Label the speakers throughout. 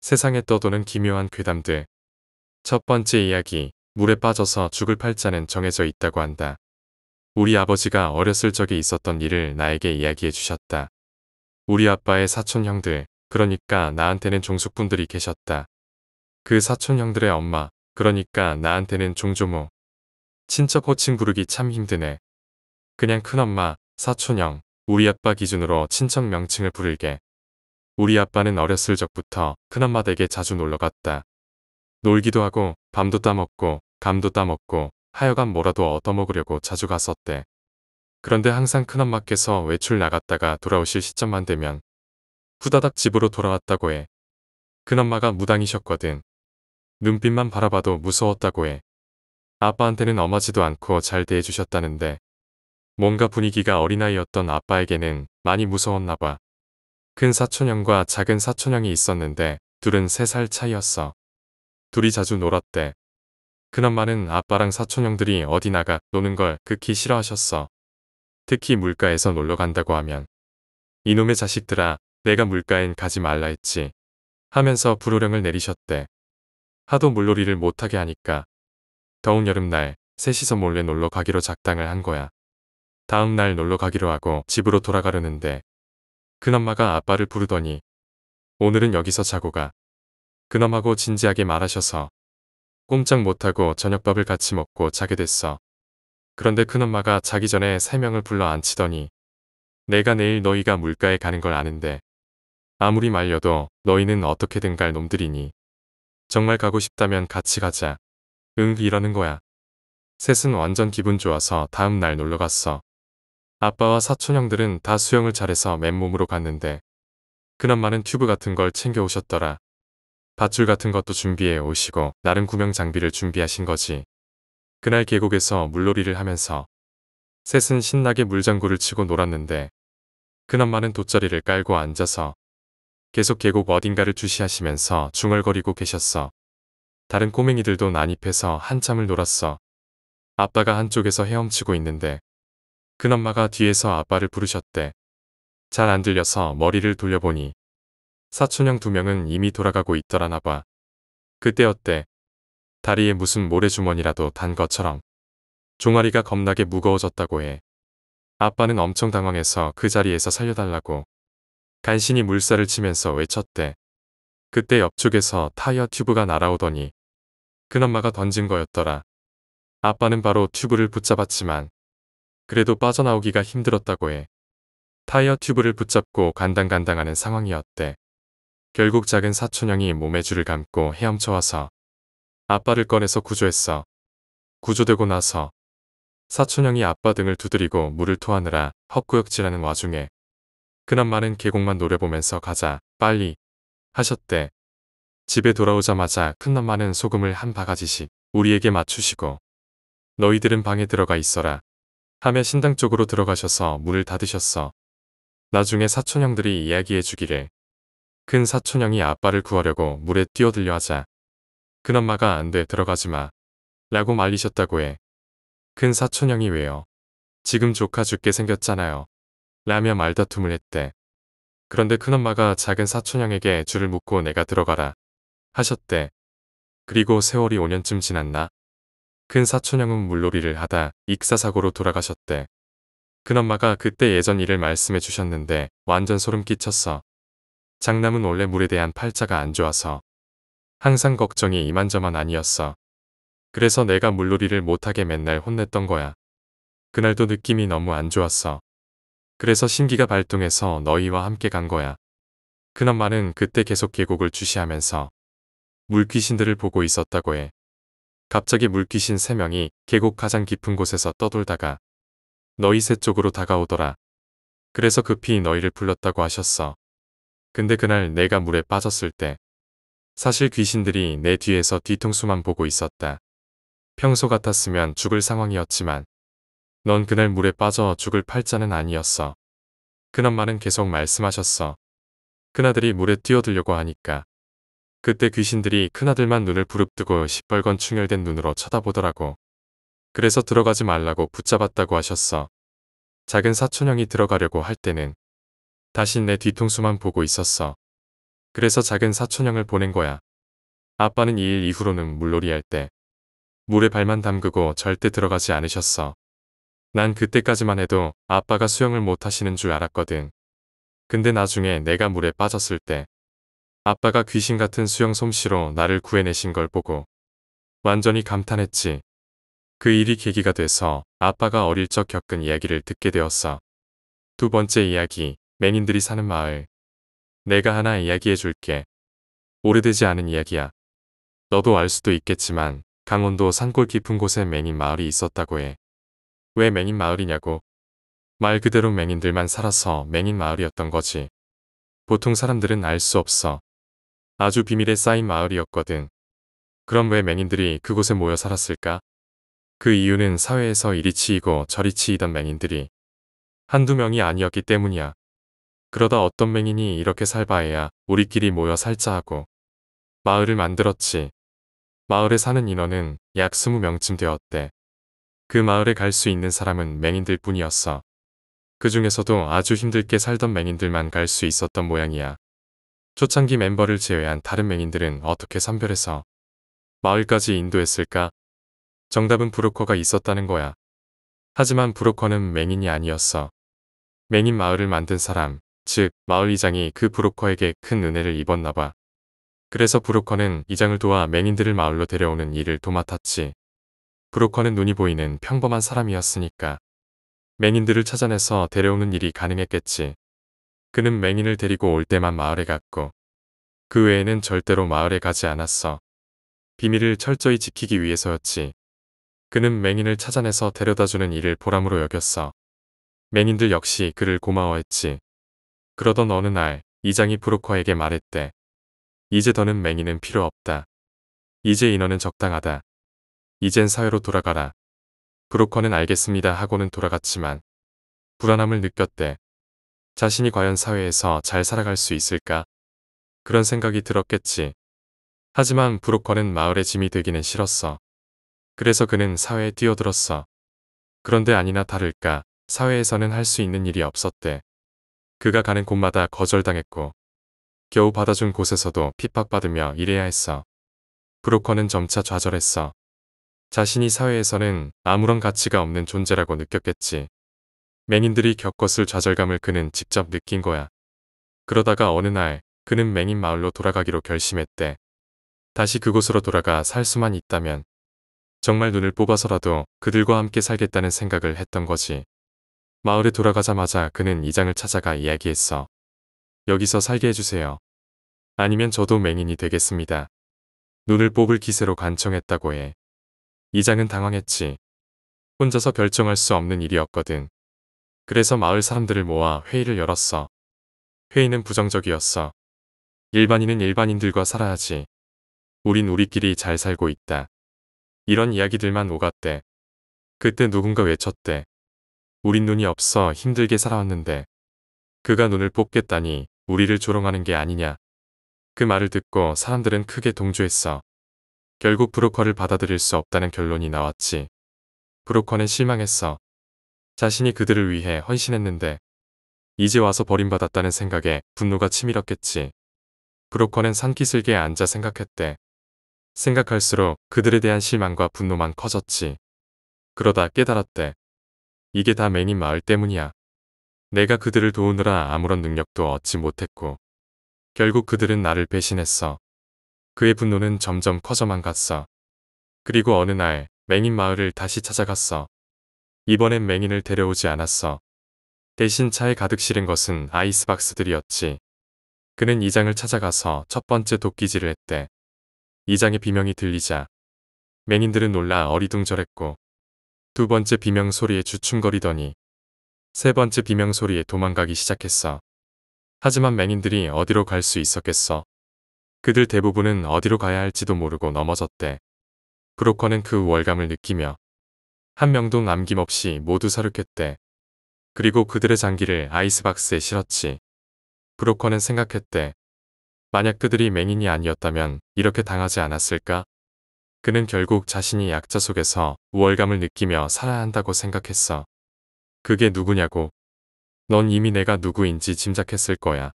Speaker 1: 세상에 떠도는 기묘한 괴담들. 첫 번째 이야기, 물에 빠져서 죽을 팔자는 정해져 있다고 한다. 우리 아버지가 어렸을 적에 있었던 일을 나에게 이야기해 주셨다. 우리 아빠의 사촌 형들, 그러니까 나한테는 종숙분들이 계셨다. 그 사촌 형들의 엄마, 그러니까 나한테는 종조모. 친척 호칭 부르기 참 힘드네. 그냥 큰엄마, 사촌형, 우리 아빠 기준으로 친척 명칭을 부를게. 우리 아빠는 어렸을 적부터 큰엄마 댁에 자주 놀러갔다. 놀기도 하고 밤도 따먹고 감도 따먹고 하여간 뭐라도 얻어먹으려고 자주 갔었대. 그런데 항상 큰엄마께서 외출 나갔다가 돌아오실 시점만 되면 후다닥 집으로 돌아왔다고 해. 큰엄마가 무당이셨거든. 눈빛만 바라봐도 무서웠다고 해. 아빠한테는 엄하지도 않고 잘 대해주셨다는데 뭔가 분위기가 어린아이였던 아빠에게는 많이 무서웠나 봐. 큰 사촌형과 작은 사촌형이 있었는데 둘은 3살 차이였어. 둘이 자주 놀았대. 큰엄마는 아빠랑 사촌형들이 어디 나가 노는 걸 극히 싫어하셨어. 특히 물가에서 놀러 간다고 하면 이놈의 자식들아, 내가 물가엔 가지 말라 했지 하면서 불호령을 내리셨대. 하도 물놀이를 못하게 하니까 더운 여름날 셋이서 몰래 놀러 가기로 작당을 한 거야. 다음 날 놀러 가기로 하고 집으로 돌아가려는데 큰엄마가 아빠를 부르더니 오늘은 여기서 자고 가. 그놈하고 진지하게 말하셔서 꼼짝 못하고 저녁밥을 같이 먹고 자게 됐어. 그런데 큰엄마가 자기 전에 3명을 불러 앉히더니 내가 내일 너희가 물가에 가는 걸 아는데 아무리 말려도 너희는 어떻게든 갈 놈들이니 정말 가고 싶다면 같이 가자. 응, 이러는 거야. 셋은 완전 기분 좋아서 다음 날 놀러 갔어. 아빠와 사촌형들은 다 수영을 잘해서 맨몸으로 갔는데 큰엄마는 튜브 같은 걸 챙겨 오셨더라. 밧줄 같은 것도 준비해 오시고 나름 구명 장비를 준비하신 거지. 그날 계곡에서 물놀이를 하면서 셋은 신나게 물장구를 치고 놀았는데 큰엄마는 돗자리를 깔고 앉아서 계속 계곡 어딘가를 주시하시면서 중얼거리고 계셨어. 다른 꼬맹이들도 난입해서 한참을 놀았어. 아빠가 한쪽에서 헤엄치고 있는데 큰엄마가 뒤에서 아빠를 부르셨대. 잘 안 들려서 머리를 돌려보니 사촌형 2명은 이미 돌아가고 있더라나 봐. 그때 어때? 다리에 무슨 모래주머니라도 단 것처럼 종아리가 겁나게 무거워졌다고 해. 아빠는 엄청 당황해서 그 자리에서 살려달라고 간신히 물살을 치면서 외쳤대. 그때 옆쪽에서 타이어 튜브가 날아오더니 큰엄마가 던진 거였더라. 아빠는 바로 튜브를 붙잡았지만 그래도 빠져나오기가 힘들었다고 해. 타이어 튜브를 붙잡고 간당간당하는 상황이었대. 결국 작은 사촌형이 몸에 줄을 감고 헤엄쳐와서 아빠를 꺼내서 구조했어. 구조되고 나서 사촌형이 아빠 등을 두드리고 물을 토하느라 헛구역질하는 와중에 큰엄마는 계곡만 노려보면서 가자, 빨리 하셨대. 집에 돌아오자마자 큰엄마는 소금을 한 바가지씩 우리에게 맞추시고 너희들은 방에 들어가 있어라 하며 신당 쪽으로 들어가셔서 문을 닫으셨어. 나중에 사촌형들이 이야기해 주기를 큰 사촌형이 아빠를 구하려고 물에 뛰어들려 하자 큰엄마가 안 돼, 들어가지 마 라고 말리셨다고 해. 큰 사촌형이 왜요? 지금 조카 죽게 생겼잖아요 라며 말다툼을 했대. 그런데 큰엄마가 작은 사촌형에게 줄을 묶고 내가 들어가라 하셨대. 그리고 세월이 5년쯤 지났나? 큰 사촌형은 물놀이를 하다 익사사고로 돌아가셨대. 큰엄마가 그때 예전 일을 말씀해 주셨는데 완전 소름 끼쳤어. 장남은 원래 물에 대한 팔자가 안 좋아서 항상 걱정이 이만저만 아니었어. 그래서 내가 물놀이를 못하게 맨날 혼냈던 거야. 그날도 느낌이 너무 안 좋았어. 그래서 신기가 발동해서 너희와 함께 간 거야. 큰엄마는 그때 계속 계곡을 주시하면서 물귀신들을 보고 있었다고 해. 갑자기 물귀신 3명이 계곡 가장 깊은 곳에서 떠돌다가 너희 셋 쪽으로 다가오더라. 그래서 급히 너희를 불렀다고 하셨어. 근데 그날 내가 물에 빠졌을 때 사실 귀신들이 내 뒤에서 뒤통수만 보고 있었다. 평소 같았으면 죽을 상황이었지만 넌 그날 물에 빠져 죽을 팔자는 아니었어. 큰엄마는 계속 말씀하셨어. 큰아들이 물에 뛰어들려고 하니까 그때 귀신들이 큰아들만 눈을 부릅뜨고 시뻘건 충혈된 눈으로 쳐다보더라고. 그래서 들어가지 말라고 붙잡았다고 하셨어. 작은 사촌형이 들어가려고 할 때는 다시 내 뒤통수만 보고 있었어. 그래서 작은 사촌형을 보낸 거야. 아빠는 이 일 이후로는 물놀이 할 때 물에 발만 담그고 절대 들어가지 않으셨어. 난 그때까지만 해도 아빠가 수영을 못 하시는 줄 알았거든. 근데 나중에 내가 물에 빠졌을 때 아빠가 귀신 같은 수영 솜씨로 나를 구해내신 걸 보고 완전히 감탄했지. 그 일이 계기가 돼서 아빠가 어릴 적 겪은 이야기를 듣게 되었어. 두 번째 이야기, 맹인들이 사는 마을. 내가 하나 이야기해 줄게. 오래되지 않은 이야기야. 너도 알 수도 있겠지만 강원도 산골 깊은 곳에 맹인 마을이 있었다고 해. 왜 맹인 마을이냐고? 말 그대로 맹인들만 살아서 맹인 마을이었던 거지. 보통 사람들은 알 수 없어. 아주 비밀에 쌓인 마을이었거든. 그럼 왜 맹인들이 그곳에 모여 살았을까? 그 이유는 사회에서 이리 치이고 저리 치이던 맹인들이 한두 명이 아니었기 때문이야. 그러다 어떤 맹인이 이렇게 살바해야 우리끼리 모여 살자 하고 마을을 만들었지. 마을에 사는 인원은 약 20명쯤 되었대. 그 마을에 갈 수 있는 사람은 맹인들 뿐이었어. 그 중에서도 아주 힘들게 살던 맹인들만 갈 수 있었던 모양이야. 초창기 멤버를 제외한 다른 맹인들은 어떻게 선별해서 마을까지 인도했을까? 정답은 브로커가 있었다는 거야. 하지만 브로커는 맹인이 아니었어. 맹인 마을을 만든 사람, 즉 마을 이장이 그 브로커에게 큰 은혜를 입었나 봐. 그래서 브로커는 이장을 도와 맹인들을 마을로 데려오는 일을 도맡았지. 브로커는 눈이 보이는 평범한 사람이었으니까 맹인들을 찾아내서 데려오는 일이 가능했겠지. 그는 맹인을 데리고 올 때만 마을에 갔고 그 외에는 절대로 마을에 가지 않았어. 비밀을 철저히 지키기 위해서였지. 그는 맹인을 찾아내서 데려다주는 일을 보람으로 여겼어. 맹인들 역시 그를 고마워했지. 그러던 어느 날 이장이 브로커에게 말했대. 이제 더는 맹인은 필요 없다. 이제 인원은 적당하다. 이젠 사회로 돌아가라. 브로커는 알겠습니다 하고는 돌아갔지만 불안함을 느꼈대. 자신이 과연 사회에서 잘 살아갈 수 있을까? 그런 생각이 들었겠지. 하지만 브로커는 마을의 짐이 되기는 싫었어. 그래서 그는 사회에 뛰어들었어. 그런데 아니나 다를까 사회에서는 할 수 있는 일이 없었대. 그가 가는 곳마다 거절당했고 겨우 받아준 곳에서도 핍박받으며 일해야 했어. 브로커는 점차 좌절했어. 자신이 사회에서는 아무런 가치가 없는 존재라고 느꼈겠지. 맹인들이 겪었을 좌절감을 그는 직접 느낀 거야. 그러다가 어느 날 그는 맹인 마을로 돌아가기로 결심했대. 다시 그곳으로 돌아가 살 수만 있다면 정말 눈을 뽑아서라도 그들과 함께 살겠다는 생각을 했던 거지. 마을에 돌아가자마자 그는 이장을 찾아가 이야기했어. 여기서 살게 해주세요. 아니면 저도 맹인이 되겠습니다. 눈을 뽑을 기세로 간청했다고 해. 이장은 당황했지. 혼자서 결정할 수 없는 일이었거든. 그래서 마을 사람들을 모아 회의를 열었어. 회의는 부정적이었어. 일반인은 일반인들과 살아야지. 우린 우리끼리 잘 살고 있다. 이런 이야기들만 오갔대. 그때 누군가 외쳤대. 우린 눈이 없어 힘들게 살아왔는데 그가 눈을 뽑겠다니 우리를 조롱하는 게 아니냐. 그 말을 듣고 사람들은 크게 동조했어. 결국 브로커를 받아들일 수 없다는 결론이 나왔지. 브로커는 실망했어. 자신이 그들을 위해 헌신했는데 이제 와서 버림받았다는 생각에 분노가 치밀었겠지. 브로커는 산기슭에 앉아 생각했대. 생각할수록 그들에 대한 실망과 분노만 커졌지. 그러다 깨달았대. 이게 다 맹인 마을 때문이야. 내가 그들을 도우느라 아무런 능력도 얻지 못했고 결국 그들은 나를 배신했어. 그의 분노는 점점 커져만 갔어. 그리고 어느 날 맹인 마을을 다시 찾아갔어. 이번엔 맹인을 데려오지 않았어. 대신 차에 가득 실은 것은 아이스박스들이었지. 그는 이장을 찾아가서 첫 번째 도끼질을 했대. 이장의 비명이 들리자 맹인들은 놀라 어리둥절했고 두 번째 비명 소리에 주춤거리더니 세 번째 비명 소리에 도망가기 시작했어. 하지만 맹인들이 어디로 갈 수 있었겠어? 그들 대부분은 어디로 가야 할지도 모르고 넘어졌대. 브로커는 그 우월감을 느끼며 한 명도 남김없이 모두 사륙했대. 그리고 그들의 장기를 아이스박스에 실었지. 브로커는 생각했대. 만약 그들이 맹인이 아니었다면 이렇게 당하지 않았을까? 그는 결국 자신이 약자 속에서 우월감을 느끼며 살아야 한다고 생각했어. 그게 누구냐고? 넌 이미 내가 누구인지 짐작했을 거야.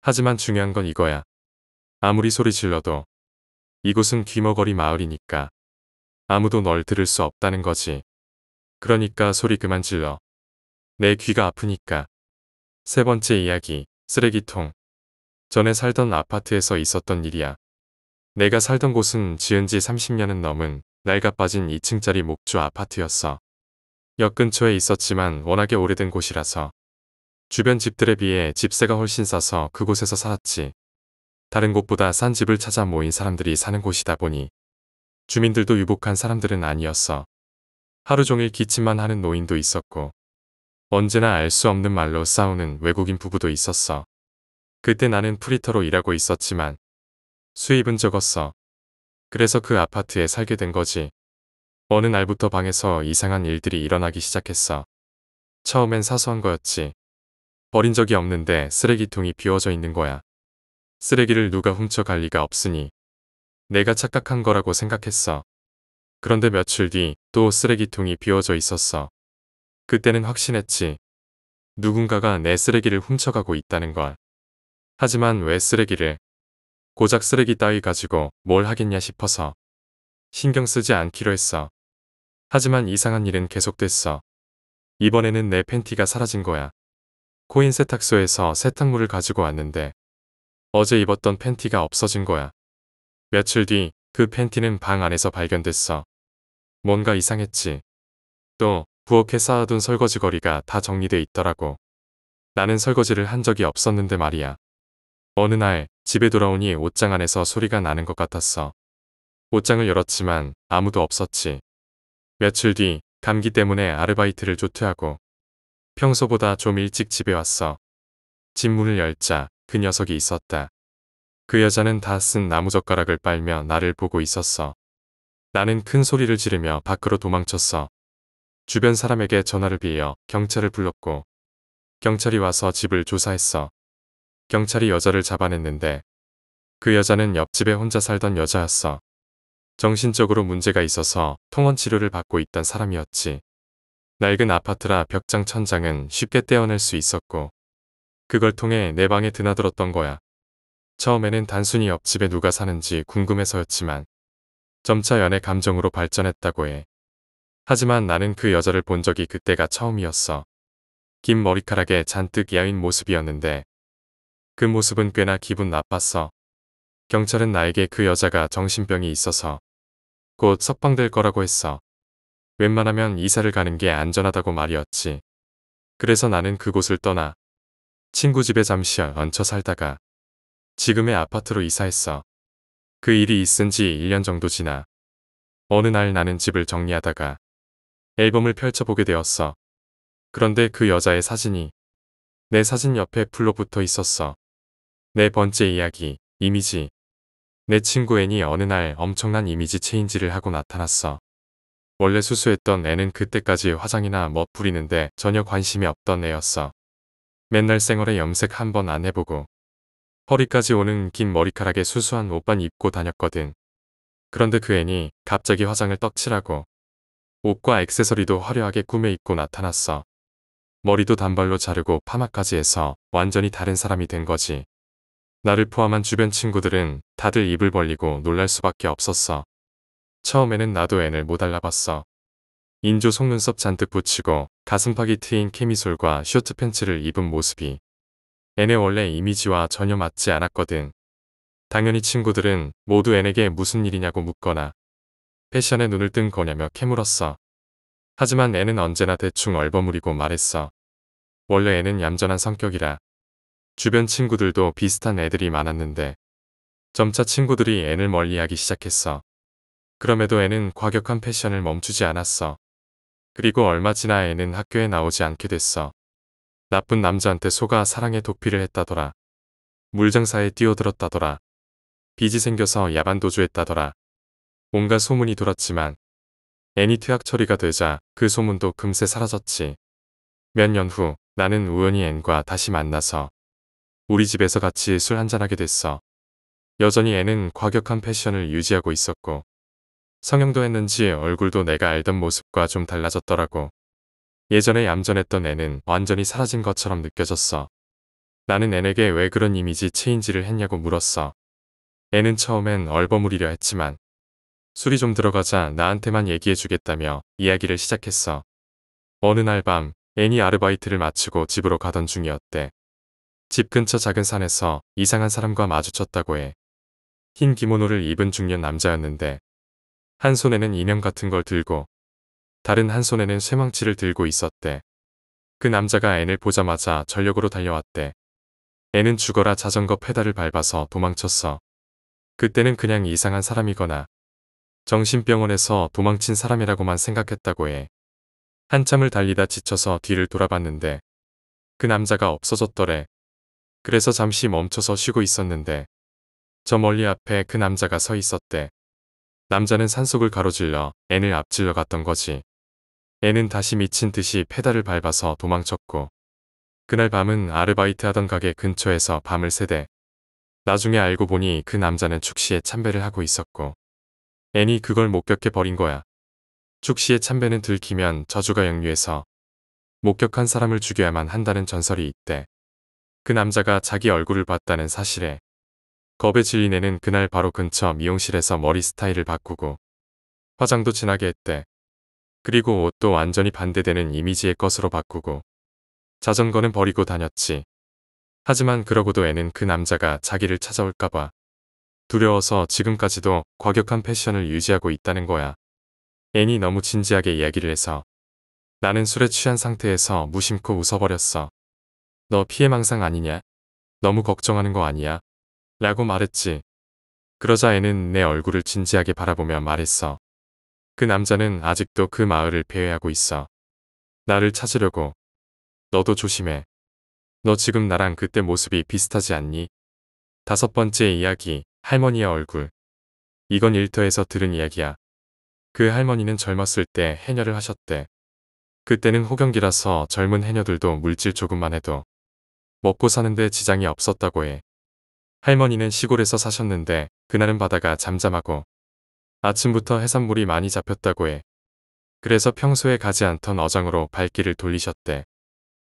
Speaker 1: 하지만 중요한 건 이거야. 아무리 소리 질러도 이곳은 귀머거리 마을이니까 아무도 널 들을 수 없다는 거지. 그러니까 소리 그만 질러. 내 귀가 아프니까. 세 번째 이야기, 쓰레기통. 전에 살던 아파트에서 있었던 일이야. 내가 살던 곳은 지은 지 30년은 넘은 낡아빠진 2층짜리 목조 아파트였어. 역 근처에 있었지만 워낙에 오래된 곳이라서 주변 집들에 비해 집세가 훨씬 싸서 그곳에서 살았지. 다른 곳보다 싼 집을 찾아 모인 사람들이 사는 곳이다 보니 주민들도 유복한 사람들은 아니었어. 하루 종일 기침만 하는 노인도 있었고 언제나 알 수 없는 말로 싸우는 외국인 부부도 있었어. 그때 나는 프리터로 일하고 있었지만 수입은 적었어. 그래서 그 아파트에 살게 된 거지. 어느 날부터 방에서 이상한 일들이 일어나기 시작했어. 처음엔 사소한 거였지. 버린 적이 없는데 쓰레기통이 비워져 있는 거야. 쓰레기를 누가 훔쳐갈 리가 없으니 내가 착각한 거라고 생각했어. 그런데 며칠 뒤 또 쓰레기통이 비워져 있었어. 그때는 확신했지. 누군가가 내 쓰레기를 훔쳐가고 있다는 걸. 하지만 왜 쓰레기를, 고작 쓰레기 따위 가지고 뭘 하겠냐 싶어서 신경 쓰지 않기로 했어. 하지만 이상한 일은 계속됐어. 이번에는 내 팬티가 사라진 거야. 코인 세탁소에서 세탁물을 가지고 왔는데 어제 입었던 팬티가 없어진 거야. 며칠 뒤 그 팬티는 방 안에서 발견됐어. 뭔가 이상했지. 또 부엌에 쌓아둔 설거지 거리가 다 정리돼 있더라고. 나는 설거지를 한 적이 없었는데 말이야. 어느 날 집에 돌아오니 옷장 안에서 소리가 나는 것 같았어. 옷장을 열었지만 아무도 없었지. 며칠 뒤 감기 때문에 아르바이트를 조퇴하고 평소보다 좀 일찍 집에 왔어. 집 문을 열자 그 녀석이 있었다. 그 여자는 다 쓴 나무젓가락을 빨며 나를 보고 있었어. 나는 큰 소리를 지르며 밖으로 도망쳤어. 주변 사람에게 전화를 빌려 경찰을 불렀고 경찰이 와서 집을 조사했어. 경찰이 여자를 잡아냈는데 그 여자는 옆집에 혼자 살던 여자였어. 정신적으로 문제가 있어서 통원 치료를 받고 있던 사람이었지. 낡은 아파트라 벽장 천장은 쉽게 떼어낼 수 있었고 그걸 통해 내 방에 드나들었던 거야. 처음에는 단순히 옆집에 누가 사는지 궁금해서였지만 점차 연애 감정으로 발전했다고 해. 하지만 나는 그 여자를 본 적이 그때가 처음이었어. 긴 머리카락에 잔뜩 야윈 모습이었는데 그 모습은 꽤나 기분 나빴어. 경찰은 나에게 그 여자가 정신병이 있어서 곧 석방될 거라고 했어. 웬만하면 이사를 가는 게 안전하다고 말이었지. 그래서 나는 그곳을 떠나 친구 집에 잠시 얹혀 살다가 지금의 아파트로 이사했어. 그 일이 있은 지 1년 정도 지나 어느 날 나는 집을 정리하다가 앨범을 펼쳐보게 되었어. 그런데 그 여자의 사진이 내 사진 옆에 풀로 붙어 있었어. 네 번째 이야기, 이미지. 내 친구 앤이 어느 날 엄청난 이미지 체인지를 하고 나타났어. 원래 수수했던 애는 그때까지 화장이나 멋 부리는데 전혀 관심이 없던 애였어. 맨날 생얼에 염색 한 번 안 해보고 허리까지 오는 긴 머리카락에 수수한 옷만 입고 다녔거든. 그런데 그 애니 갑자기 화장을 떡칠하고 옷과 액세서리도 화려하게 꾸며 입고 나타났어. 머리도 단발로 자르고 파마까지 해서 완전히 다른 사람이 된 거지. 나를 포함한 주변 친구들은 다들 입을 벌리고 놀랄 수밖에 없었어. 처음에는 나도 앤을 못 알아봤어. 인조 속눈썹 잔뜩 붙이고 가슴팍이 트인 캐미솔과 쇼트 팬츠를 입은 모습이 앤의 원래 이미지와 전혀 맞지 않았거든. 당연히 친구들은 모두 앤에게 무슨 일이냐고 묻거나 패션에 눈을 뜬 거냐며 캐물었어. 하지만 앤은 언제나 대충 얼버무리고 말했어. 원래 앤은 얌전한 성격이라 주변 친구들도 비슷한 애들이 많았는데 점차 친구들이 앤을 멀리하기 시작했어. 그럼에도 앤은 과격한 패션을 멈추지 않았어. 그리고 얼마 지나 앤은 학교에 나오지 않게 됐어. 나쁜 남자한테 속아 사랑에 도피를 했다더라. 물장사에 뛰어들었다더라. 빚이 생겨서 야반도주했다더라. 온갖 소문이 돌았지만 앤이 퇴학 처리가 되자 그 소문도 금세 사라졌지. 몇 년 후 나는 우연히 앤과 다시 만나서 우리 집에서 같이 술 한잔하게 됐어. 여전히 앤은 과격한 패션을 유지하고 있었고 성형도 했는지 얼굴도 내가 알던 모습과 좀 달라졌더라고. 예전에 얌전했던 앤은 완전히 사라진 것처럼 느껴졌어. 나는 앤에게 왜 그런 이미지 체인지를 했냐고 물었어. 애는 처음엔 얼버무리려 했지만 술이 좀 들어가자 나한테만 얘기해주겠다며 이야기를 시작했어. 어느 날 밤 애니 아르바이트를 마치고 집으로 가던 중이었대. 집 근처 작은 산에서 이상한 사람과 마주쳤다고 해. 흰 기모노를 입은 중년 남자였는데 한 손에는 인형 같은 걸 들고 다른 한 손에는 쇠망치를 들고 있었대. 그 남자가 앤을 보자마자 전력으로 달려왔대. 앤은 죽어라 자전거 페달을 밟아서 도망쳤어. 그때는 그냥 이상한 사람이거나 정신병원에서 도망친 사람이라고만 생각했다고 해. 한참을 달리다 지쳐서 뒤를 돌아봤는데 그 남자가 없어졌더래. 그래서 잠시 멈춰서 쉬고 있었는데 저 멀리 앞에 그 남자가 서 있었대. 남자는 산속을 가로질러 앤을 앞질러 갔던 거지. 앤은 다시 미친 듯이 페달을 밟아서 도망쳤고 그날 밤은 아르바이트 하던 가게 근처에서 밤을 새대. 나중에 알고 보니 그 남자는 축시에 참배를 하고 있었고 앤이 그걸 목격해 버린 거야. 축시의 참배는 들키면 저주가 역류해서 목격한 사람을 죽여야만 한다는 전설이 있대. 그 남자가 자기 얼굴을 봤다는 사실에 겁에 질린 애는 그날 바로 근처 미용실에서 머리 스타일을 바꾸고 화장도 진하게 했대. 그리고 옷도 완전히 반대되는 이미지의 것으로 바꾸고 자전거는 버리고 다녔지. 하지만 그러고도 애는 그 남자가 자기를 찾아올까봐 두려워서 지금까지도 과격한 패션을 유지하고 있다는 거야. 앤이 너무 진지하게 이야기를 해서 나는 술에 취한 상태에서 무심코 웃어버렸어. 너 피해망상 아니냐? 너무 걱정하는 거 아니야? 라고 말했지. 그러자 애는 내 얼굴을 진지하게 바라보며 말했어. 그 남자는 아직도 그 마을을 배회하고 있어. 나를 찾으려고. 너도 조심해. 너 지금 나랑 그때 모습이 비슷하지 않니? 5번째 이야기, 할머니의 얼굴. 이건 일터에서 들은 이야기야. 그 할머니는 젊었을 때 해녀를 하셨대. 그때는 호경기라서 젊은 해녀들도 물질 조금만 해도 먹고 사는데 지장이 없었다고 해. 할머니는 시골에서 사셨는데 그날은 바다가 잠잠하고 아침부터 해산물이 많이 잡혔다고 해. 그래서 평소에 가지 않던 어장으로 발길을 돌리셨대.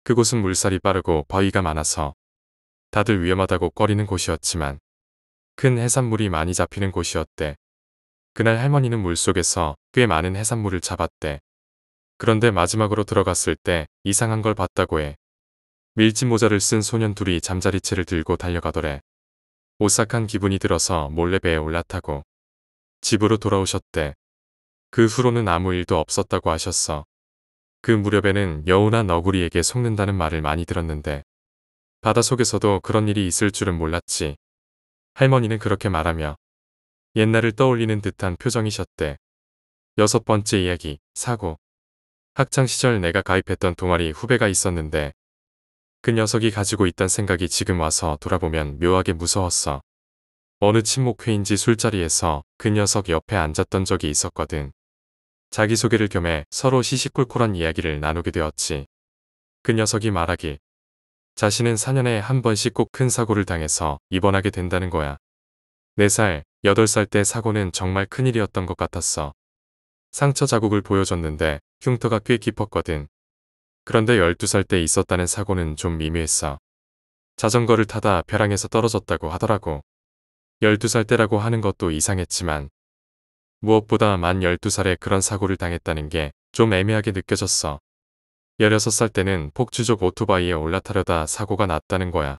Speaker 1: 그곳은 물살이 빠르고 바위가 많아서 다들 위험하다고 꺼리는 곳이었지만 큰 해산물이 많이 잡히는 곳이었대. 그날 할머니는 물속에서 꽤 많은 해산물을 잡았대. 그런데 마지막으로 들어갔을 때 이상한 걸 봤다고 해. 밀짚 모자를 쓴 소년 둘이 잠자리채를 들고 달려가더래. 오싹한 기분이 들어서 몰래 배에 올라타고 집으로 돌아오셨대. 그 후로는 아무 일도 없었다고 하셨어. 그 무렵에는 여우나 너구리에게 속는다는 말을 많이 들었는데 바닷속에서도 그런 일이 있을 줄은 몰랐지. 할머니는 그렇게 말하며 옛날을 떠올리는 듯한 표정이셨대. 6번째 이야기, 사고. 학창시절 내가 가입했던 동아리 후배가 있었는데 그 녀석이 가지고 있던 생각이 지금 와서 돌아보면 묘하게 무서웠어. 어느 친목회인지 술자리에서 그 녀석 옆에 앉았던 적이 있었거든. 자기소개를 겸해 서로 시시콜콜한 이야기를 나누게 되었지. 그 녀석이 말하길 자신은 4년에 한 번씩 꼭 큰 사고를 당해서 입원하게 된다는 거야. 4살, 8살 때 사고는 정말 큰일이었던 것 같았어. 상처 자국을 보여줬는데 흉터가 꽤 깊었거든. 그런데 12살 때 있었다는 사고는 좀 미묘했어. 자전거를 타다 벼랑에서 떨어졌다고 하더라고. 12살 때라고 하는 것도 이상했지만 무엇보다 만 12살에 그런 사고를 당했다는 게 좀 애매하게 느껴졌어. 16살 때는 폭주족 오토바이에 올라타려다 사고가 났다는 거야.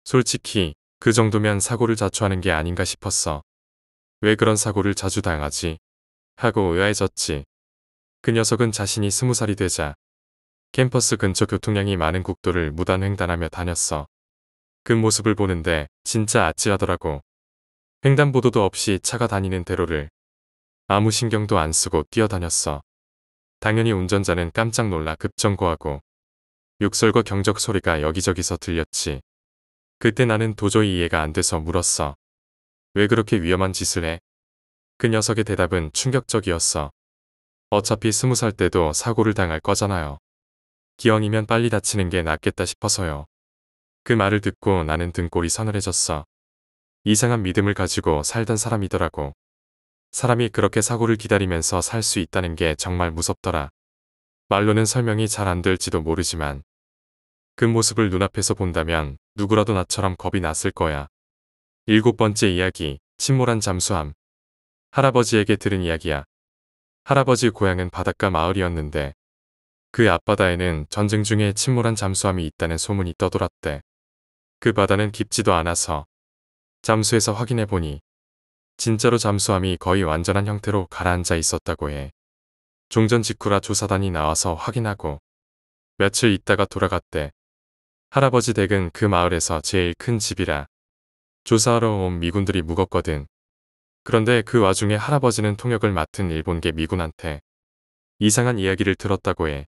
Speaker 1: 솔직히 그 정도면 사고를 자초하는 게 아닌가 싶었어. 왜 그런 사고를 자주 당하지? 하고 의아해졌지. 그 녀석은 자신이 20살이 되자 캠퍼스 근처 교통량이 많은 국도를 무단 횡단하며 다녔어. 그 모습을 보는데 진짜 아찔하더라고. 횡단보도도 없이 차가 다니는 대로를 아무 신경도 안 쓰고 뛰어다녔어. 당연히 운전자는 깜짝 놀라 급정거하고 욕설과 경적 소리가 여기저기서 들렸지. 그때 나는 도저히 이해가 안 돼서 물었어. 왜 그렇게 위험한 짓을 해? 그 녀석의 대답은 충격적이었어. 어차피 20살 때도 사고를 당할 거잖아요. 기왕이면 빨리 다치는 게 낫겠다 싶어서요. 그 말을 듣고 나는 등골이 서늘해졌어. 이상한 믿음을 가지고 살던 사람이더라고. 사람이 그렇게 사고를 기다리면서 살 수 있다는 게 정말 무섭더라. 말로는 설명이 잘 안 될지도 모르지만 그 모습을 눈앞에서 본다면 누구라도 나처럼 겁이 났을 거야. 7번째 이야기, 침몰한 잠수함. 할아버지에게 들은 이야기야. 할아버지 고향은 바닷가 마을이었는데 그 앞바다에는 전쟁 중에 침몰한 잠수함이 있다는 소문이 떠돌았대. 그 바다는 깊지도 않아서 잠수해서 확인해보니 진짜로 잠수함이 거의 완전한 형태로 가라앉아 있었다고 해. 종전 직후라 조사단이 나와서 확인하고 며칠 있다가 돌아갔대. 할아버지 댁은 그 마을에서 제일 큰 집이라 조사하러 온 미군들이 묵었거든. 그런데 그 와중에 할아버지는 통역을 맡은 일본계 미군한테 이상한 이야기를 들었다고 해.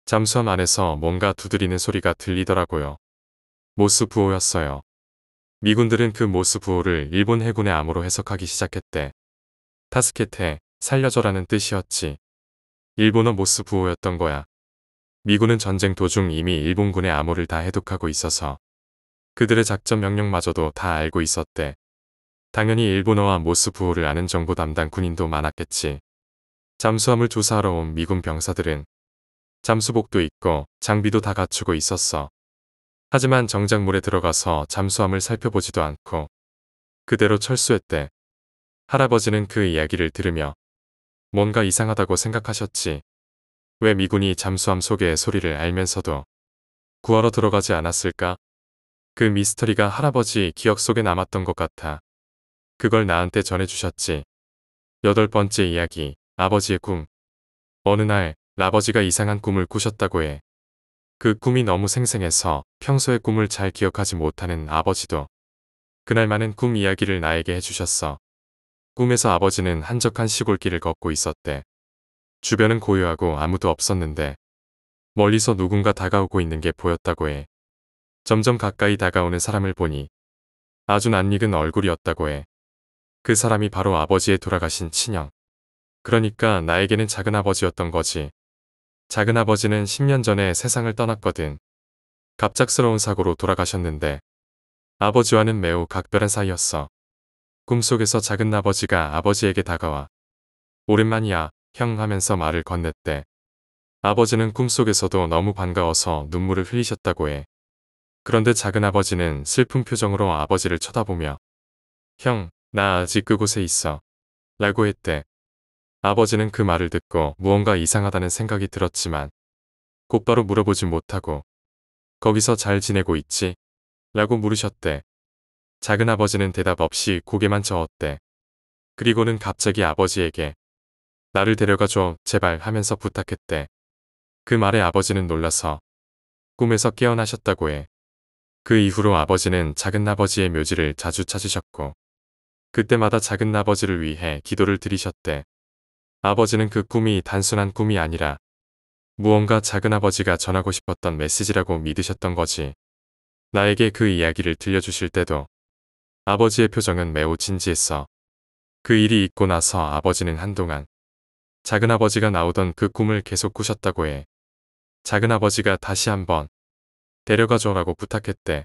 Speaker 1: 잠수함 안에서 뭔가 두드리는 소리가 들리더라고요. 모스 부호였어요. 미군들은 그 모스 부호를 일본 해군의 암호로 해석하기 시작했대. 타스케테, 살려줘라는 뜻이었지. 일본어 모스 부호였던 거야. 미군은 전쟁 도중 이미 일본군의 암호를 다 해독하고 있어서 그들의 작전 명령마저도 다 알고 있었대. 당연히 일본어와 모스 부호를 아는 정보 담당 군인도 많았겠지. 잠수함을 조사하러 온 미군 병사들은 잠수복도 입고 장비도 다 갖추고 있었어. 하지만 정작 물에 들어가서 잠수함을 살펴보지도 않고 그대로 철수했대. 할아버지는 그 이야기를 들으며 뭔가 이상하다고 생각하셨지. 왜 미군이 잠수함 속의 소리를 알면서도 구하러 들어가지 않았을까? 그 미스터리가 할아버지 기억 속에 남았던 것 같아. 그걸 나한테 전해주셨지. 8번째 이야기, 아버지의 꿈. 어느 날 아버지가 이상한 꿈을 꾸셨다고 해. 그 꿈이 너무 생생해서 평소의 꿈을 잘 기억하지 못하는 아버지도 그날 많은 꿈 이야기를 나에게 해주셨어. 꿈에서 아버지는 한적한 시골길을 걷고 있었대. 주변은 고요하고 아무도 없었는데 멀리서 누군가 다가오고 있는 게 보였다고 해. 점점 가까이 다가오는 사람을 보니 아주 낯익은 얼굴이었다고 해. 그 사람이 바로 아버지의 돌아가신 친형. 그러니까 나에게는 작은아버지였던 거지. 작은아버지는 10년 전에 세상을 떠났거든. 갑작스러운 사고로 돌아가셨는데 아버지와는 매우 각별한 사이였어. 꿈속에서 작은아버지가 아버지에게 다가와 오랜만이야, 형 하면서 말을 건넸대. 아버지는 꿈속에서도 너무 반가워서 눈물을 흘리셨다고 해. 그런데 작은아버지는 슬픈 표정으로 아버지를 쳐다보며 형, 나 아직 그곳에 있어. 라고 했대. 아버지는 그 말을 듣고 무언가 이상하다는 생각이 들었지만 곧바로 물어보지 못하고 거기서 잘 지내고 있지? 라고 물으셨대. 작은아버지는 대답 없이 고개만 저었대. 그리고는 갑자기 아버지에게 나를 데려가줘 제발 하면서 부탁했대. 그 말에 아버지는 놀라서 꿈에서 깨어나셨다고 해. 그 이후로 아버지는 작은아버지의 묘지를 자주 찾으셨고 그때마다 작은아버지를 위해 기도를 드리셨대. 아버지는 그 꿈이 단순한 꿈이 아니라 무언가 작은아버지가 전하고 싶었던 메시지라고 믿으셨던 거지. 나에게 그 이야기를 들려주실 때도 아버지의 표정은 매우 진지했어. 그 일이 있고 나서 아버지는 한동안 작은아버지가 나오던 그 꿈을 계속 꾸셨다고 해. 작은아버지가 다시 한번 데려가줘라고 부탁했대.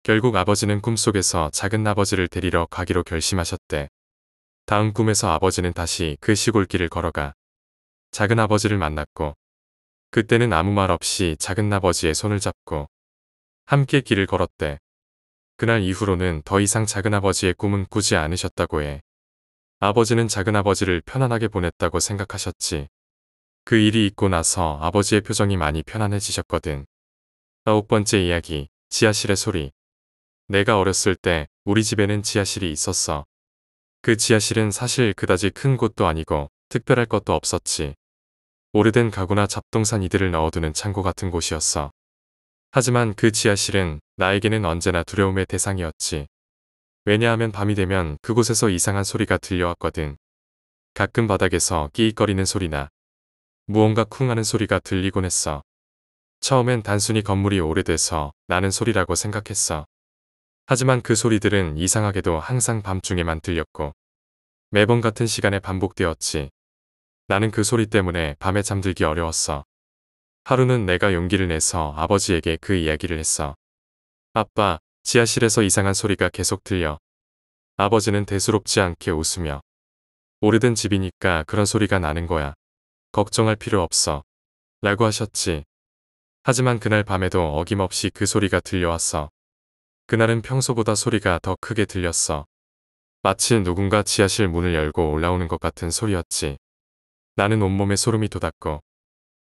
Speaker 1: 결국 아버지는 꿈속에서 작은아버지를 데리러 가기로 결심하셨대. 다음 꿈에서 아버지는 다시 그 시골길을 걸어가 작은아버지를 만났고 그때는 아무 말 없이 작은아버지의 손을 잡고 함께 길을 걸었대. 그날 이후로는 더 이상 작은아버지의 꿈은 꾸지 않으셨다고 해. 아버지는 작은아버지를 편안하게 보냈다고 생각하셨지. 그 일이 있고 나서 아버지의 표정이 많이 편안해지셨거든. 9번째 이야기, 지하실의 소리. 내가 어렸을 때 우리 집에는 지하실이 있었어. 그 지하실은 사실 그다지 큰 곳도 아니고 특별할 것도 없었지. 오래된 가구나 잡동산 이들을 넣어두는 창고 같은 곳이었어. 하지만 그 지하실은 나에게는 언제나 두려움의 대상이었지. 왜냐하면 밤이 되면 그곳에서 이상한 소리가 들려왔거든. 가끔 바닥에서 끼익거리는 소리나 무언가 쿵 하는 소리가 들리곤 했어. 처음엔 단순히 건물이 오래돼서 나는 소리라고 생각했어. 하지만 그 소리들은 이상하게도 항상 밤중에만 들렸고 매번 같은 시간에 반복되었지. 나는 그 소리 때문에 밤에 잠들기 어려웠어. 하루는 내가 용기를 내서 아버지에게 그 이야기를 했어. 아빠, 지하실에서 이상한 소리가 계속 들려. 아버지는 대수롭지 않게 웃으며 오래된 집이니까 그런 소리가 나는 거야. 걱정할 필요 없어. 라고 하셨지. 하지만 그날 밤에도 어김없이 그 소리가 들려왔어. 그날은 평소보다 소리가 더 크게 들렸어. 마치 누군가 지하실 문을 열고 올라오는 것 같은 소리였지. 나는 온몸에 소름이 돋았고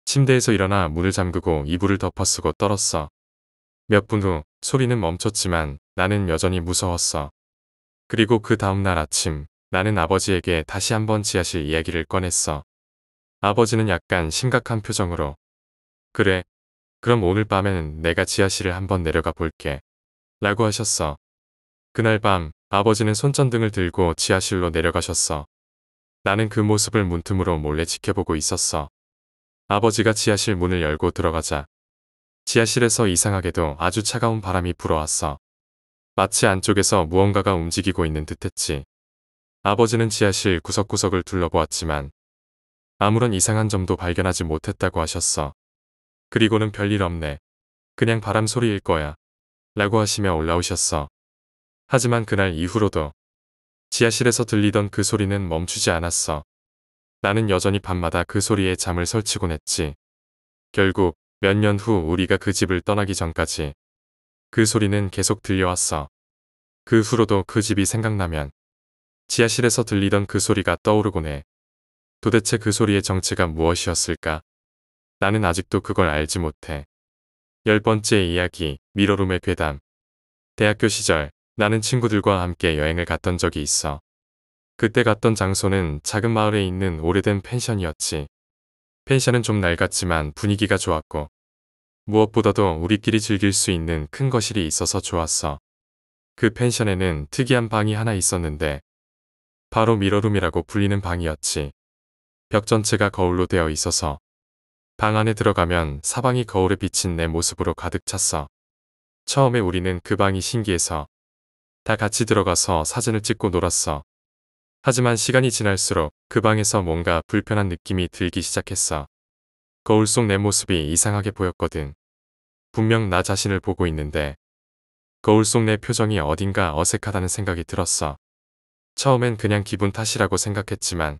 Speaker 1: 침대에서 일어나 문을 잠그고 이불을 덮어쓰고 떨었어. 몇 분 후 소리는 멈췄지만 나는 여전히 무서웠어. 그리고 그 다음날 아침 나는 아버지에게 다시 한번 지하실 이야기를 꺼냈어. 아버지는 약간 심각한 표정으로 그래, 그럼 오늘 밤에는 내가 지하실을 한번 내려가 볼게 라고 하셨어. 그날 밤 아버지는 손전등을 들고 지하실로 내려가셨어. 나는 그 모습을 문틈으로 몰래 지켜보고 있었어. 아버지가 지하실 문을 열고 들어가자 지하실에서 이상하게도 아주 차가운 바람이 불어왔어. 마치 안쪽에서 무언가가 움직이고 있는 듯했지. 아버지는 지하실 구석구석을 둘러보았지만 아무런 이상한 점도 발견하지 못했다고 하셨어. 그리고는 별일 없네. 그냥 바람 소리일 거야. 라고 하시며 올라오셨어. 하지만 그날 이후로도 지하실에서 들리던 그 소리는 멈추지 않았어. 나는 여전히 밤마다 그 소리에 잠을 설치곤 했지. 결국 몇 년 후 우리가 그 집을 떠나기 전까지 그 소리는 계속 들려왔어. 그 후로도 그 집이 생각나면 지하실에서 들리던 그 소리가 떠오르곤 해. 도대체 그 소리의 정체가 무엇이었을까? 나는 아직도 그걸 알지 못해. 10번째 이야기, 미러룸의 괴담. 대학교 시절 나는 친구들과 함께 여행을 갔던 적이 있어. 그때 갔던 장소는 작은 마을에 있는 오래된 펜션이었지. 펜션은 좀 낡았지만 분위기가 좋았고 무엇보다도 우리끼리 즐길 수 있는 큰 거실이 있어서 좋았어. 그 펜션에는 특이한 방이 하나 있었는데 바로 미러룸이라고 불리는 방이었지. 벽 전체가 거울로 되어 있어서 방 안에 들어가면 사방이 거울에 비친 내 모습으로 가득 찼어. 처음에 우리는 그 방이 신기해서 다 같이 들어가서 사진을 찍고 놀았어. 하지만 시간이 지날수록 그 방에서 뭔가 불편한 느낌이 들기 시작했어. 거울 속 내 모습이 이상하게 보였거든. 분명 나 자신을 보고 있는데 거울 속 내 표정이 어딘가 어색하다는 생각이 들었어. 처음엔 그냥 기분 탓이라고 생각했지만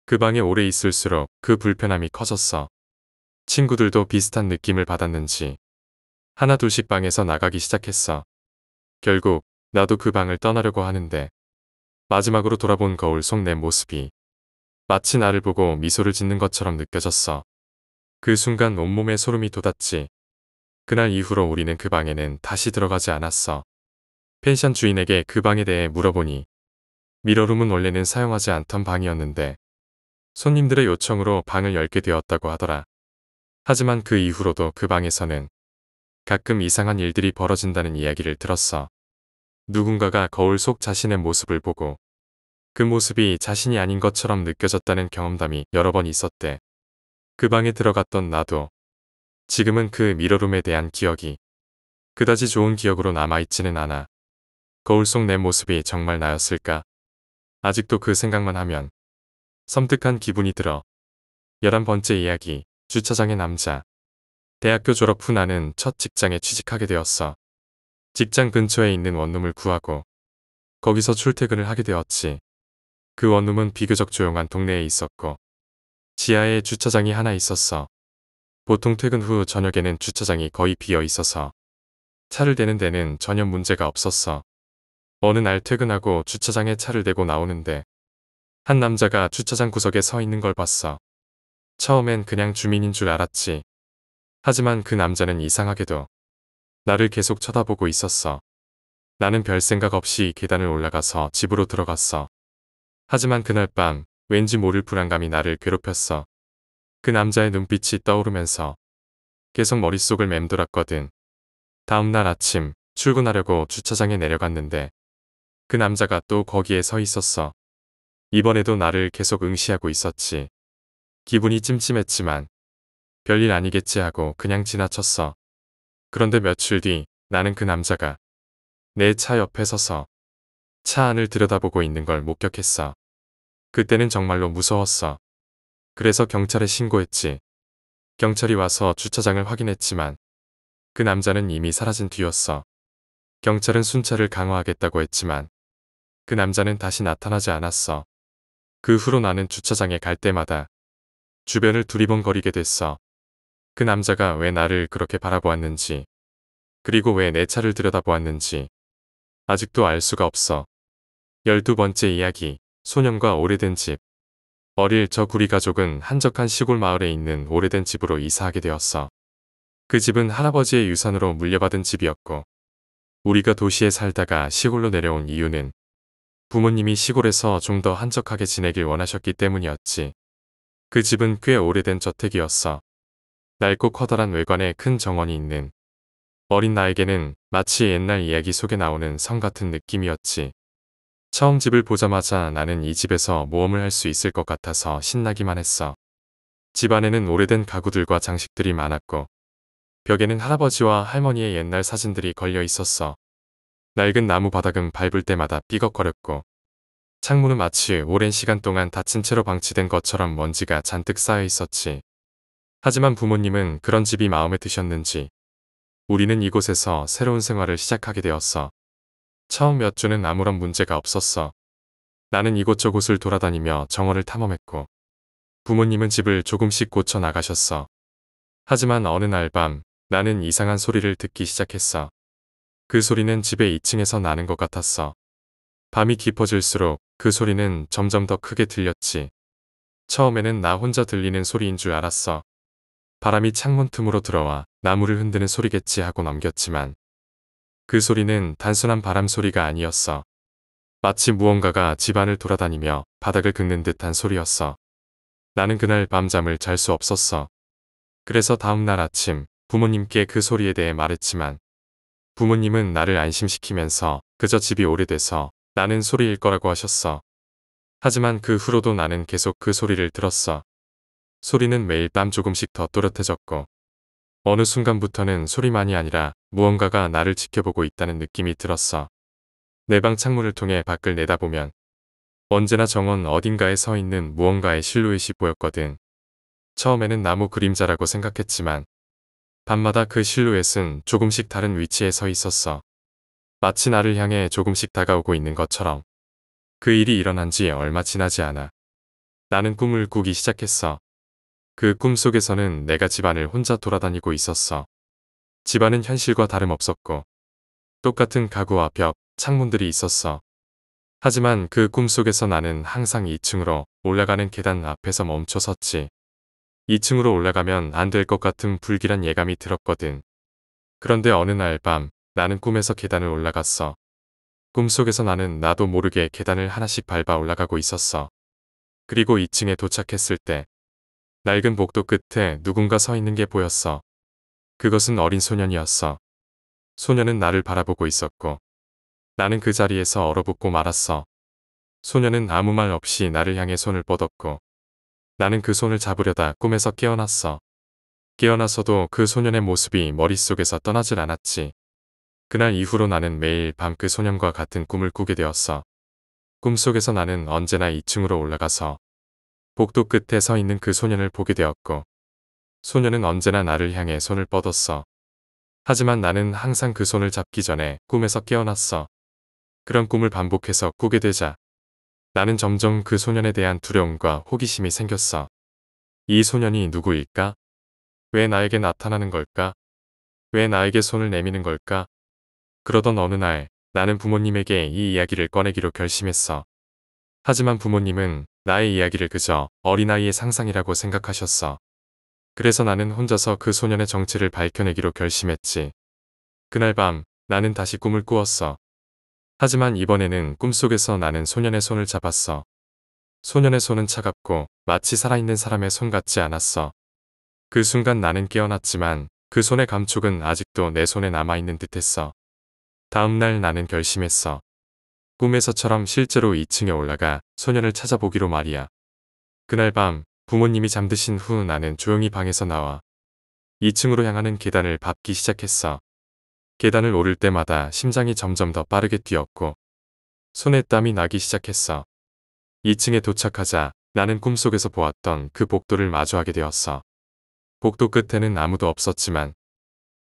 Speaker 1: 그 방에 오래 있을수록 그 불편함이 커졌어. 친구들도 비슷한 느낌을 받았는지 하나 둘씩 방에서 나가기 시작했어. 결국 나도 그 방을 떠나려고 하는데 마지막으로 돌아본 거울 속 내 모습이 마치 나를 보고 미소를 짓는 것처럼 느껴졌어. 그 순간 온몸에 소름이 돋았지. 그날 이후로 우리는 그 방에는 다시 들어가지 않았어. 펜션 주인에게 그 방에 대해 물어보니 미러룸은 원래는 사용하지 않던 방이었는데 손님들의 요청으로 방을 열게 되었다고 하더라. 하지만 그 이후로도 그 방에서는 가끔 이상한 일들이 벌어진다는 이야기를 들었어. 누군가가 거울 속 자신의 모습을 보고 그 모습이 자신이 아닌 것처럼 느껴졌다는 경험담이 여러 번 있었대. 그 방에 들어갔던 나도 지금은 그 미러룸에 대한 기억이 그다지 좋은 기억으로 남아있지는 않아. 거울 속 내 모습이 정말 나였을까? 아직도 그 생각만 하면 섬뜩한 기분이 들어. 11번째 이야기, 주차장의 남자. 대학교 졸업 후 나는 첫 직장에 취직하게 되었어. 직장 근처에 있는 원룸을 구하고 거기서 출퇴근을 하게 되었지. 그 원룸은 비교적 조용한 동네에 있었고 지하에 주차장이 하나 있었어. 보통 퇴근 후 저녁에는 주차장이 거의 비어 있어서 차를 대는 데는 전혀 문제가 없었어. 어느 날 퇴근하고 주차장에 차를 대고 나오는데 한 남자가 주차장 구석에 서 있는 걸 봤어. 처음엔 그냥 주민인 줄 알았지. 하지만 그 남자는 이상하게도 나를 계속 쳐다보고 있었어. 나는 별 생각 없이 계단을 올라가서 집으로 들어갔어. 하지만 그날 밤 왠지 모를 불안감이 나를 괴롭혔어. 그 남자의 눈빛이 떠오르면서 계속 머릿속을 맴돌았거든. 다음날 아침 출근하려고 주차장에 내려갔는데 그 남자가 또 거기에 서 있었어. 이번에도 나를 계속 응시하고 있었지. 기분이 찜찜했지만 별일 아니겠지 하고 그냥 지나쳤어. 그런데 며칠 뒤 나는 그 남자가 내 차 옆에 서서 차 안을 들여다보고 있는 걸 목격했어. 그때는 정말로 무서웠어. 그래서 경찰에 신고했지. 경찰이 와서 주차장을 확인했지만 그 남자는 이미 사라진 뒤였어. 경찰은 순찰을 강화하겠다고 했지만 그 남자는 다시 나타나지 않았어. 그 후로 나는 주차장에 갈 때마다 주변을 두리번거리게 됐어. 그 남자가 왜 나를 그렇게 바라보았는지 그리고 왜 내 차를 들여다보았는지 아직도 알 수가 없어. 12번째 이야기. 소년과 오래된 집. 어릴 적 우리 가족은 한적한 시골 마을에 있는 오래된 집으로 이사하게 되었어. 그 집은 할아버지의 유산으로 물려받은 집이었고, 우리가 도시에 살다가 시골로 내려온 이유는 부모님이 시골에서 좀 더 한적하게 지내길 원하셨기 때문이었지. 그 집은 꽤 오래된 저택이었어. 낡고 커다란 외관에 큰 정원이 있는, 어린 나에게는 마치 옛날 이야기 속에 나오는 성 같은 느낌이었지. 처음 집을 보자마자 나는 이 집에서 모험을 할 수 있을 것 같아서 신나기만 했어. 집 안에는 오래된 가구들과 장식들이 많았고, 벽에는 할아버지와 할머니의 옛날 사진들이 걸려 있었어. 낡은 나무 바닥은 밟을 때마다 삐걱거렸고, 창문은 마치 오랜 시간 동안 닫힌 채로 방치된 것처럼 먼지가 잔뜩 쌓여 있었지. 하지만 부모님은 그런 집이 마음에 드셨는지 우리는 이곳에서 새로운 생활을 시작하게 되었어. 처음 몇 주는 아무런 문제가 없었어. 나는 이곳저곳을 돌아다니며 정원을 탐험했고, 부모님은 집을 조금씩 고쳐 나가셨어. 하지만 어느 날 밤 나는 이상한 소리를 듣기 시작했어. 그 소리는 집의 2층에서 나는 것 같았어. 밤이 깊어질수록 그 소리는 점점 더 크게 들렸지. 처음에는 나 혼자 들리는 소리인 줄 알았어. 바람이 창문 틈으로 들어와 나무를 흔드는 소리겠지 하고 넘겼지만, 그 소리는 단순한 바람 소리가 아니었어. 마치 무언가가 집안을 돌아다니며 바닥을 긁는 듯한 소리였어. 나는 그날 밤잠을 잘 수 없었어. 그래서 다음날 아침 부모님께 그 소리에 대해 말했지만, 부모님은 나를 안심시키면서 그저 집이 오래돼서 나는 소리일 거라고 하셨어. 하지만 그 후로도 나는 계속 그 소리를 들었어. 소리는 매일 밤 조금씩 더 또렷해졌고, 어느 순간부터는 소리만이 아니라 무언가가 나를 지켜보고 있다는 느낌이 들었어. 내 방 창문을 통해 밖을 내다보면 언제나 정원 어딘가에 서 있는 무언가의 실루엣이 보였거든. 처음에는 나무 그림자라고 생각했지만 밤마다 그 실루엣은 조금씩 다른 위치에 서 있었어. 마치 나를 향해 조금씩 다가오고 있는 것처럼. 그 일이 일어난 지 얼마 지나지 않아 나는 꿈을 꾸기 시작했어. 그 꿈 속에서는 내가 집안을 혼자 돌아다니고 있었어. 집안은 현실과 다름없었고, 똑같은 가구와 벽, 창문들이 있었어. 하지만 그 꿈속에서 나는 항상 2층으로 올라가는 계단 앞에서 멈춰 섰지. 2층으로 올라가면 안 될 것 같은 불길한 예감이 들었거든. 그런데 어느 날 밤 나는 꿈에서 계단을 올라갔어. 꿈속에서 나는 나도 모르게 계단을 하나씩 밟아 올라가고 있었어. 그리고 2층에 도착했을 때 낡은 복도 끝에 누군가 서 있는 게 보였어. 그것은 어린 소년이었어. 소년은 나를 바라보고 있었고, 나는 그 자리에서 얼어붙고 말았어. 소년은 아무 말 없이 나를 향해 손을 뻗었고, 나는 그 손을 잡으려다 꿈에서 깨어났어. 깨어나서도 그 소년의 모습이 머릿속에서 떠나질 않았지. 그날 이후로 나는 매일 밤 그 소년과 같은 꿈을 꾸게 되었어. 꿈속에서 나는 언제나 2층으로 올라가서 복도 끝에 서 있는 그 소년을 보게 되었고, 소년은 언제나 나를 향해 손을 뻗었어. 하지만 나는 항상 그 손을 잡기 전에 꿈에서 깨어났어. 그런 꿈을 반복해서 꾸게 되자 나는 점점 그 소년에 대한 두려움과 호기심이 생겼어. 이 소년이 누구일까? 왜 나에게 나타나는 걸까? 왜 나에게 손을 내미는 걸까? 그러던 어느 날 나는 부모님에게 이 이야기를 꺼내기로 결심했어. 하지만 부모님은 나의 이야기를 그저 어린아이의 상상이라고 생각하셨어. 그래서 나는 혼자서 그 소년의 정체를 밝혀내기로 결심했지. 그날 밤 나는 다시 꿈을 꾸었어. 하지만 이번에는 꿈속에서 나는 소년의 손을 잡았어. 소년의 손은 차갑고 마치 살아있는 사람의 손 같지 않았어. 그 순간 나는 깨어났지만 그 손의 감촉은 아직도 내 손에 남아있는 듯했어. 다음날 나는 결심했어. 꿈에서처럼 실제로 2층에 올라가 소년을 찾아보기로 말이야. 그날 밤 부모님이 잠드신 후 나는 조용히 방에서 나와 2층으로 향하는 계단을 밟기 시작했어. 계단을 오를 때마다 심장이 점점 더 빠르게 뛰었고 손에 땀이 나기 시작했어. 2층에 도착하자 나는 꿈속에서 보았던 그 복도를 마주하게 되었어. 복도 끝에는 아무도 없었지만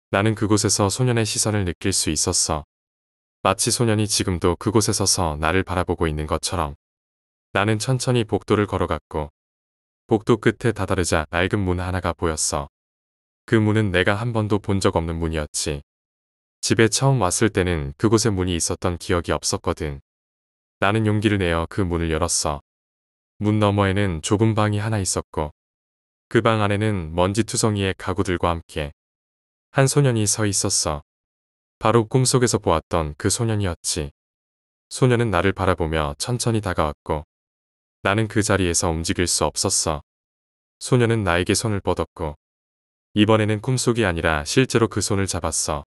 Speaker 1: 나는 그곳에서 소년의 시선을 느낄 수 있었어. 마치 소년이 지금도 그곳에 서서 나를 바라보고 있는 것처럼. 나는 천천히 복도를 걸어갔고 복도 끝에 다다르자 낡은 문 하나가 보였어. 그 문은 내가 한 번도 본 적 없는 문이었지. 집에 처음 왔을 때는 그곳에 문이 있었던 기억이 없었거든. 나는 용기를 내어 그 문을 열었어. 문 너머에는 좁은 방이 하나 있었고 그 방 안에는 먼지투성이의 가구들과 함께 한 소년이 서 있었어. 바로 꿈속에서 보았던 그 소년이었지. 소년은 나를 바라보며 천천히 다가왔고 나는 그 자리에서 움직일 수 없었어. 소년은 나에게 손을 뻗었고 이번에는 꿈속이 아니라 실제로 그 손을 잡았어.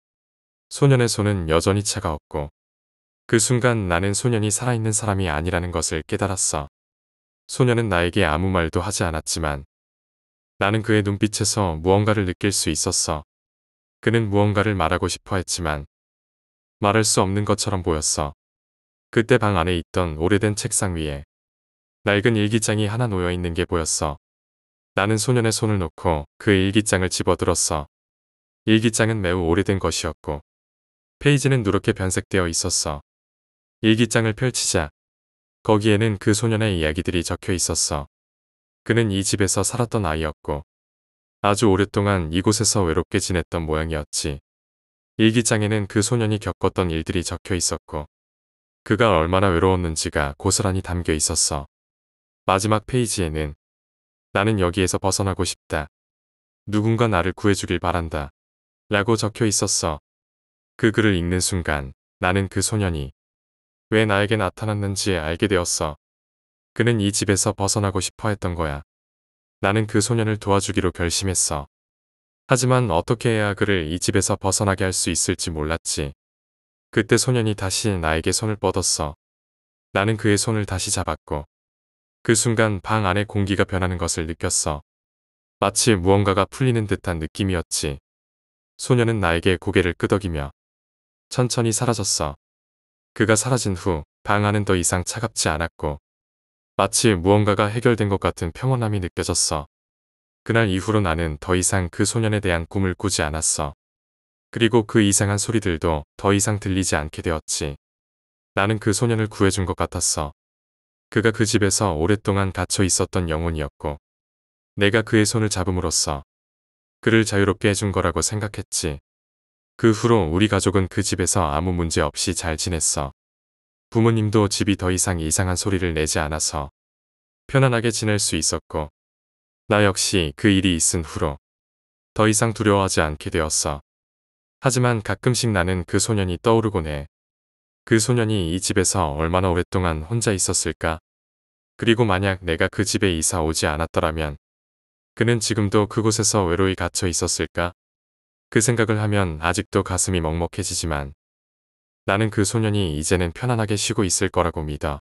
Speaker 1: 소년의 손은 여전히 차가웠고 그 순간 나는 소년이 살아있는 사람이 아니라는 것을 깨달았어. 소년은 나에게 아무 말도 하지 않았지만 나는 그의 눈빛에서 무언가를 느낄 수 있었어. 그는 무언가를 말하고 싶어 했지만 말할 수 없는 것처럼 보였어. 그때 방 안에 있던 오래된 책상 위에 낡은 일기장이 하나 놓여 있는 게 보였어. 나는 소년의 손을 놓고 그 일기장을 집어들었어. 일기장은 매우 오래된 것이었고 페이지는 누렇게 변색되어 있었어. 일기장을 펼치자 거기에는 그 소년의 이야기들이 적혀 있었어. 그는 이 집에서 살았던 아이였고 아주 오랫동안 이곳에서 외롭게 지냈던 모양이었지. 일기장에는 그 소년이 겪었던 일들이 적혀 있었고 그가 얼마나 외로웠는지가 고스란히 담겨 있었어. 마지막 페이지에는 나는 여기에서 벗어나고 싶다. 누군가 나를 구해주길 바란다. 라고 적혀 있었어. 그 글을 읽는 순간 나는 그 소년이 왜 나에게 나타났는지 알게 되었어. 그는 이 집에서 벗어나고 싶어 했던 거야. 나는 그 소년을 도와주기로 결심했어. 하지만 어떻게 해야 그를 이 집에서 벗어나게 할 수 있을지 몰랐지. 그때 소년이 다시 나에게 손을 뻗었어. 나는 그의 손을 다시 잡았고 그 순간 방 안의 공기가 변하는 것을 느꼈어. 마치 무언가가 풀리는 듯한 느낌이었지. 소년은 나에게 고개를 끄덕이며 천천히 사라졌어. 그가 사라진 후 방 안은 더 이상 차갑지 않았고 마치 무언가가 해결된 것 같은 평온함이 느껴졌어. 그날 이후로 나는 더 이상 그 소년에 대한 꿈을 꾸지 않았어. 그리고 그 이상한 소리들도 더 이상 들리지 않게 되었지. 나는 그 소년을 구해준 것 같았어. 그가 그 집에서 오랫동안 갇혀 있었던 영혼이었고 내가 그의 손을 잡음으로써 그를 자유롭게 해준 거라고 생각했지. 그 후로 우리 가족은 그 집에서 아무 문제 없이 잘 지냈어. 부모님도 집이 더 이상 이상한 소리를 내지 않아서 편안하게 지낼 수 있었고 나 역시 그 일이 있은 후로 더 이상 두려워하지 않게 되었어. 하지만 가끔씩 나는 그 소년이 떠오르곤 해. 그 소년이 이 집에서 얼마나 오랫동안 혼자 있었을까? 그리고 만약 내가 그 집에 이사 오지 않았더라면 그는 지금도 그곳에서 외로이 갇혀 있었을까? 그 생각을 하면 아직도 가슴이 먹먹해지지만 나는 그 소년이 이제는 편안하게 쉬고 있을 거라고 믿어.